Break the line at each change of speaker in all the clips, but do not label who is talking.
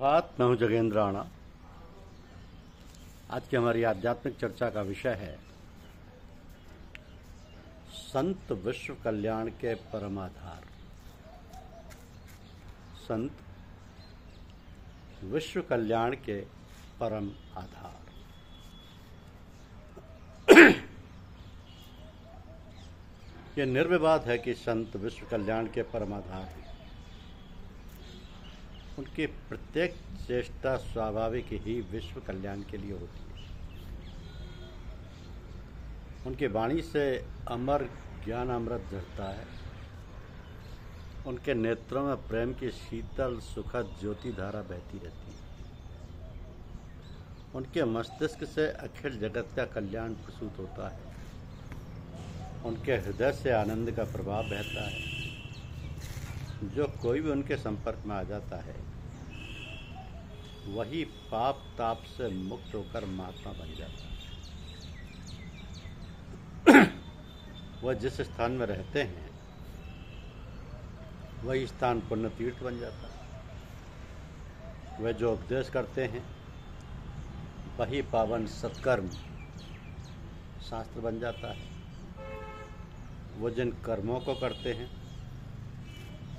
बात मैं हूं जगेंद्र राणा। आज की हमारी आध्यात्मिक चर्चा का विषय है संत विश्व कल्याण के परम आधार। संत विश्व कल्याण के परम आधार। यह निर्विवाद है कि संत विश्व कल्याण के परम आधार हैं। उनकी प्रत्येक चेष्टा स्वाभाविक ही विश्व कल्याण के लिए होती है। उनकी वाणी से अमर ज्ञान अमृत झरता है। उनके नेत्रों में प्रेम की शीतल सुखद ज्योति धारा बहती रहती है। उनके मस्तिष्क से अखिल जगत का कल्याण प्रसूत होता है। उनके हृदय से आनंद का प्रभाव बहता है। जो कोई भी उनके संपर्क में आ जाता है वही पाप ताप से मुक्त होकर महात्मा बन जाता है। वह जिस स्थान में रहते हैं वही स्थान पुण्य तीर्थ बन जाता है। वह जो उपदेश करते हैं वही पावन सत्कर्म शास्त्र बन जाता है। वो जिन कर्मों को करते हैं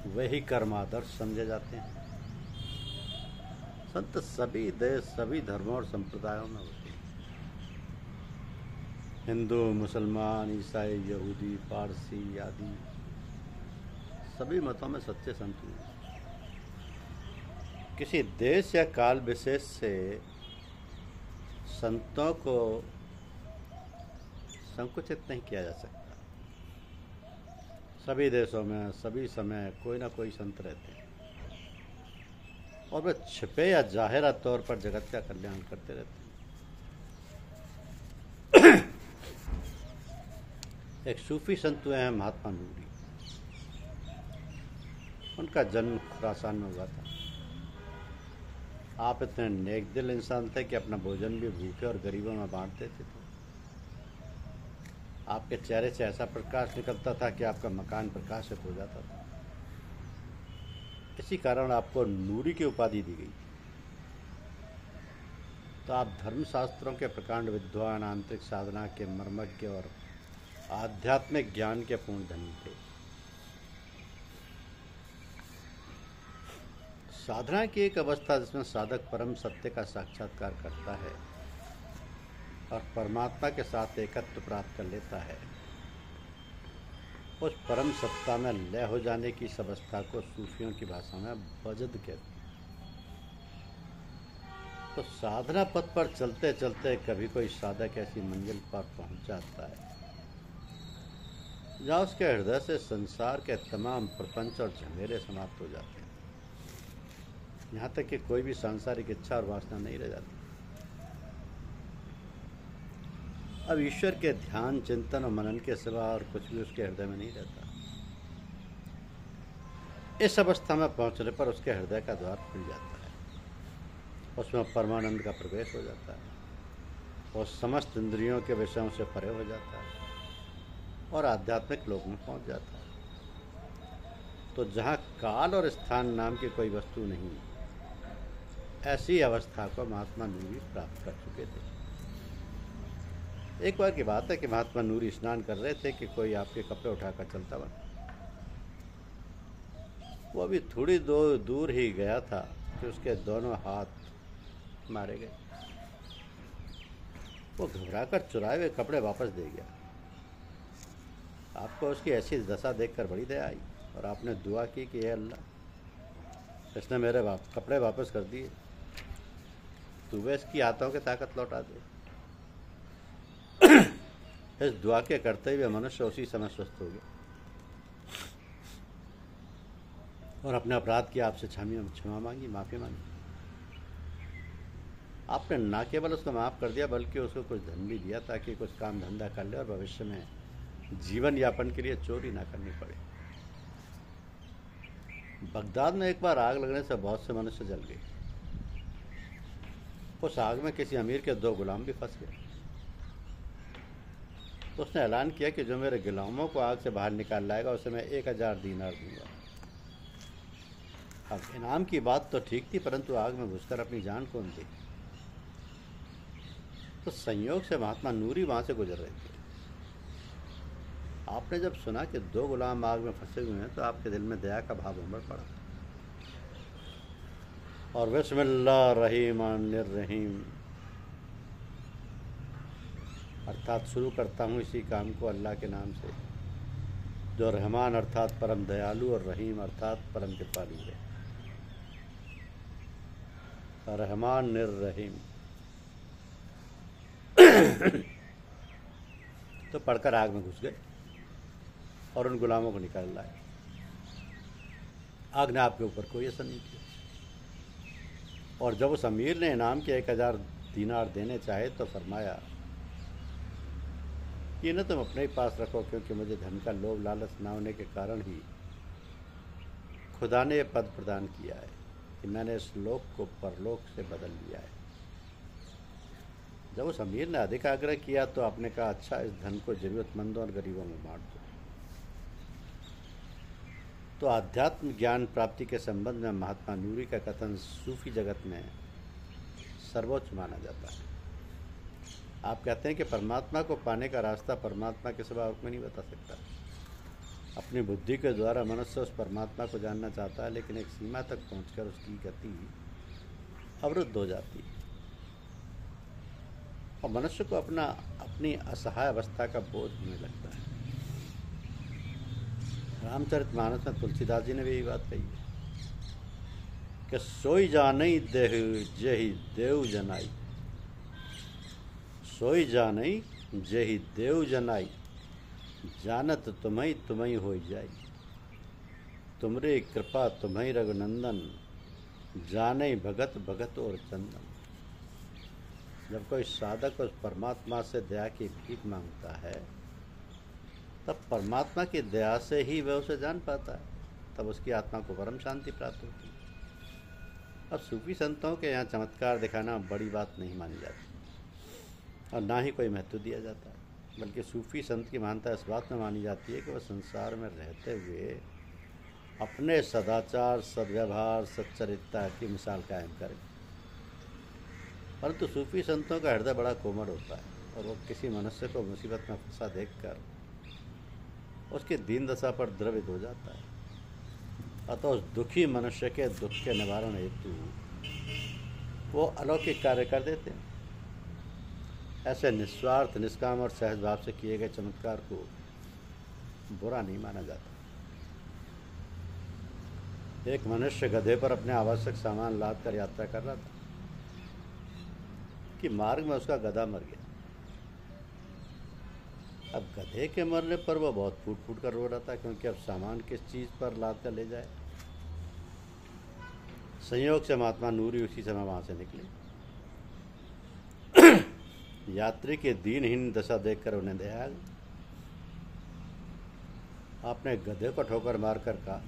वही कर्मादर्श समझे जाते हैं। संत सभी देश सभी धर्मों और संप्रदायों में होते हैं। हिंदू मुसलमान ईसाई यहूदी पारसी आदि सभी मतों में सच्चे संत हैं। किसी देश या काल विशेष से संतों को संकुचित नहीं किया जा सकता। सभी देशों में सभी समय कोई ना कोई संत रहते हैं और वे छिपे या जाहिरा तौर पर जगत का कल्याण करते रहते हैं। एक सूफी संत हुए हैं महात्मा नूरी। उनका जन्म खुरासान में हुआ था। आप इतने नेक दिल इंसान थे कि अपना भोजन भी भूखे और गरीबों में बांट देते थे। आपके चेहरे से ऐसा प्रकाश निकलता था कि आपका मकान प्रकाशित हो जाता था। इसी कारण आपको नूरी की उपाधि दी गई। तो आप धर्मशास्त्रों के प्रकांड विद्वान, आंतरिक साधना के मर्मज्ञ और आध्यात्मिक ज्ञान के पूर्ण धनी थे। साधना की एक अवस्था जिसमें साधक परम सत्य का साक्षात्कार करता है और परमात्मा के साथ एकत्व प्राप्त कर लेता है। उस परम सत्ता में लय हो जाने की इस अवस्था को सूफियों की भाषा में वजद कहते हैं। तो साधना पथ पर चलते चलते कभी कोई साधक ऐसी मंजिल पर पहुंच जाता है जहाँ उसके हृदय से संसार के तमाम प्रपंच और झमेले समाप्त हो जाते हैं। यहाँ तक कि कोई भी सांसारिक इच्छा और वासना नहीं रह जाती। अब ईश्वर के ध्यान चिंतन और मनन के सिवा और कुछ भी उसके हृदय में नहीं रहता। इस अवस्था में पहुंचने पर उसके हृदय का द्वार खुल जाता है। उसमें परमानंद का प्रवेश हो जाता है और समस्त इंद्रियों के विषयों से परे हो जाता है और आध्यात्मिक लोक में पहुंच जाता है। तो जहाँ काल और स्थान नाम की कोई वस्तु नहीं, ऐसी अवस्था को महात्मा नूरी प्राप्त कर चुके थे। एक बार की बात है कि महात्मा नूरी स्नान कर रहे थे कि कोई आपके कपड़े उठाकर चलता बना। वो अभी थोड़ी दूर ही गया था कि उसके दोनों हाथ मारे गए। वो घबराकर चुराए हुए कपड़े वापस दे गया। आपको उसकी ऐसी दशा देखकर बड़ी दया आई और आपने दुआ की कि हे अल्लाह, इसने मेरे कपड़े वापस कर दिए, तू वे इसकी हाथों की ताकत लौटा दे। इस दुआ के करते हुए मनुष्य उसी समय स्वस्थ हो गया और अपने अपराध की आपसे क्षमा मांगी, माफी मांगी। आपने न केवल उसको माफ कर दिया बल्कि उसको कुछ धन भी दिया ताकि कुछ काम धंधा कर ले और भविष्य में जीवन यापन के लिए चोरी ना करनी पड़े। बगदाद में एक बार आग लगने से बहुत से मनुष्य जल गए। उस आग में किसी अमीर के 2 गुलाम भी फंस गए। तो उसने ऐलान किया कि जो मेरे गुलामों को आग से बाहर निकाल लाएगा उसे मैं 1000 दीनार दूंगा। अब इनाम की बात तो ठीक थी, परंतु आग में घुसकर अपनी जान कौन दी। तो संयोग से महात्मा नूरी वहां से गुजर रहे थे। आपने जब सुना कि 2 गुलाम आग में फंसे हुए हैं तो आपके दिल में दया का भाव उमड़ पड़ा और बिस्मिल्लाह रहीमान रहीम अर्थात शुरू करता हूँ इसी काम को अल्लाह के नाम से, जो रहमान अर्थात परम दयालु और रहीम अर्थात परम कृपालु है। रहमान निर्रहीम तो पढ़कर आग में घुस गए और उन गुलामों को निकाल लाए। आग ने आपके ऊपर कोई असर नहीं किया। और जब उस अमीर ने इनाम के 1000 दीनार देने चाहे तो फरमाया, ये न तुम अपने ही पास रखो, क्योंकि मुझे धन का लोभ लालच न होने के कारण ही खुदा ने यह पद प्रदान किया है कि मैंने इस लोक को परलोक से बदल लिया है। जब उस अमीर ने अधिक आग्रह किया तो आपने कहा, अच्छा इस धन को जरूरतमंदों और गरीबों में बांट दो। तो आध्यात्म ज्ञान प्राप्ति के संबंध में महात्मा नूरी का कथन सूफी जगत में सर्वोच्च माना जाता है। आप कहते हैं कि परमात्मा को पाने का रास्ता परमात्मा के सिवा और कोई नहीं बता सकता। अपनी बुद्धि के द्वारा मनुष्य उस परमात्मा को जानना चाहता है, लेकिन एक सीमा तक पहुंचकर उसकी गति अवरुद्ध हो जाती है और मनुष्य को अपनी असहाय अवस्था का बोध होने लगता है। रामचरितमानस में तुलसीदास जी ने भी यही बात कही है कि सोई जानई देह जेहि देव जनाई, सोई जानई जेहि देव जनाई, जानत तुम्हें तुम्हें हो जाई, तुमरे कृपा तुम्हें रघुनंदन, जाने भगत भगत और चंदन। जब कोई साधक उस परमात्मा से दया की भीख मांगता है तब परमात्मा की दया से ही वह उसे जान पाता है, तब उसकी आत्मा को परम शांति प्राप्त होती है। और सूफी संतों के यहाँ चमत्कार दिखाना बड़ी बात नहीं मानी जाती और ना ही कोई महत्व दिया जाता है, बल्कि सूफी संत की महानता इस बात में मानी जाती है कि वह संसार में रहते हुए अपने सदाचार, सद्व्यवहार, सच्चरित्रता की मिसाल कायम करें। परंतु सूफी संतों का हृदय बड़ा कोमल होता है और वो किसी मनुष्य को मुसीबत में फंसा देखकर उसकी दीन दशा पर द्रवित हो जाता है। अतः उस दुखी मनुष्य के दुख के निवारण हेतु वो अलौकिक कार्य कर देते हैं। ऐसे निस्वार्थ, निष्काम और सहज भाव से किए गए चमत्कार को बुरा नहीं माना जाता। एक मनुष्य गधे पर अपने आवश्यक सामान लाद कर यात्रा कर रहा था कि मार्ग में उसका गधा मर गया। अब गधे के मरने पर वह बहुत फूट फूट कर रो रहा था, क्योंकि अब सामान किस चीज़ पर लाद कर ले जाए। संयोग से महात्मा नूरी उसी समय वहां से निकले। यात्री के दीनहीन दशा देखकर उन्हें दया आ गई। आपने गधे को ठोकर मारकर कहा,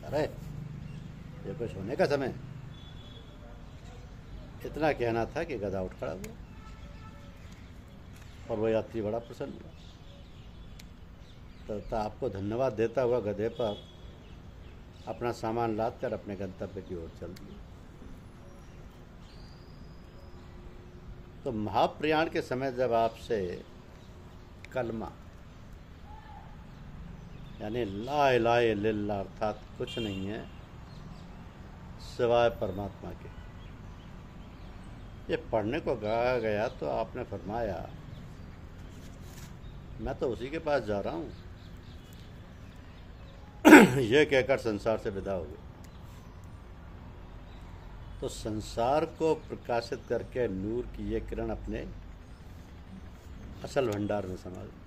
अरे ये कुछ होने का समय। इतना कहना था कि गधा उठ खड़ा हुआ और वह यात्री बड़ा प्रसन्न हुआ। तो आपको धन्यवाद देता हुआ गधे पर अपना सामान लादकर अपने गंतव्य की ओर चल दिया। तो महाप्रयाण के समय जब आपसे कलमा यानी ला इलाहा इल्लल्लाह अर्थात कुछ नहीं है सिवाय परमात्मा के, ये पढ़ने को कहा गया तो आपने फरमाया, मैं तो उसी के पास जा रहा हूँ। यह कहकर संसार से विदा हो गए। तो संसार को प्रकाशित करके नूर की ये किरण अपने असल भंडार में समा गई।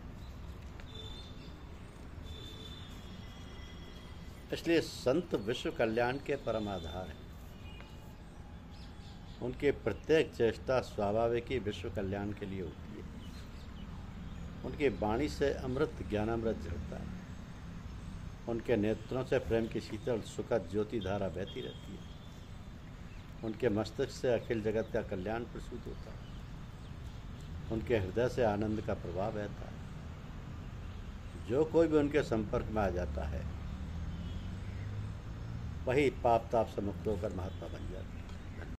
इसलिए संत विश्व कल्याण के परम आधार हैं। उनके प्रत्येक चेष्टा स्वाभाविक ही विश्व कल्याण के लिए होती है। उनकी वाणी से अमृत ज्ञानामृत झरता है। उनके नेत्रों से प्रेम की शीतल सुखद ज्योति धारा बहती रहती है। उनके मस्तिष्क से अखिल जगत का कल्याण प्रसूत होता है। उनके हृदय से आनंद का प्रभाव बहता है। जो कोई भी उनके संपर्क में आ जाता है वही पाप ताप से मुक्त होकर महात्मा बन जाते हैं।